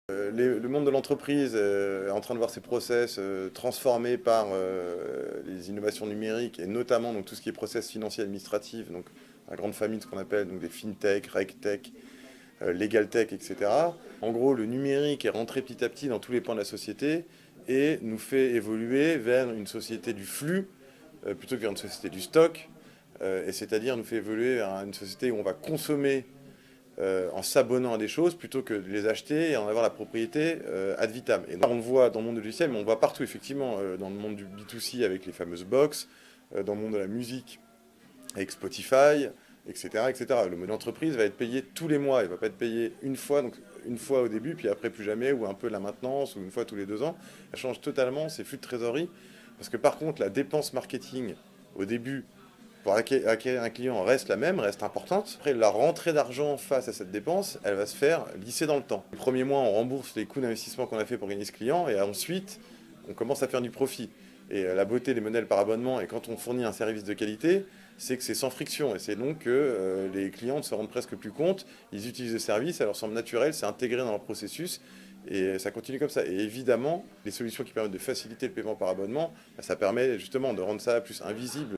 Le monde de l'entreprise est en train de voir ses process transformés par les innovations numériques et notamment donc, tout ce qui est process financier administratif, donc la grande famille de ce qu'on appelle donc, des fintech, regtech, legal tech, etc. En gros, le numérique est rentré petit à petit dans tous les pans de la société et nous fait évoluer vers une société du flux plutôt que vers une société du stock, et c'est-à-dire nous fait évoluer vers une société où on va consommer en s'abonnant à des choses plutôt que de les acheter et en avoir la propriété ad vitam. Et donc, on le voit dans le monde du logiciel, mais on le voit partout, effectivement, dans le monde du B2C avec les fameuses box, dans le monde de la musique avec Spotify, etc., etc. Le mode d'entreprise va être payé tous les mois, il ne va pas être payé une fois, donc une fois au début, puis après plus jamais, ou un peu de la maintenance, ou une fois tous les 2 ans. Ça change totalement ses flux de trésorerie, parce que par contre, la dépense marketing au début pour acquérir un client reste la même, reste importante. Après, la rentrée d'argent face à cette dépense, elle va se faire lisser dans le temps. Les premiers mois, on rembourse les coûts d'investissement qu'on a fait pour gagner ce client, et ensuite, on commence à faire du profit. Et la beauté des modèles par abonnement, et quand on fournit un service de qualité, c'est que c'est sans friction. Et c'est donc que les clients ne se rendent presque plus compte, ils utilisent le service, ça leur semble naturel, c'est intégré dans leur processus, et ça continue comme ça. Et évidemment, les solutions qui permettent de faciliter le paiement par abonnement, ça permet justement de rendre ça plus invisible.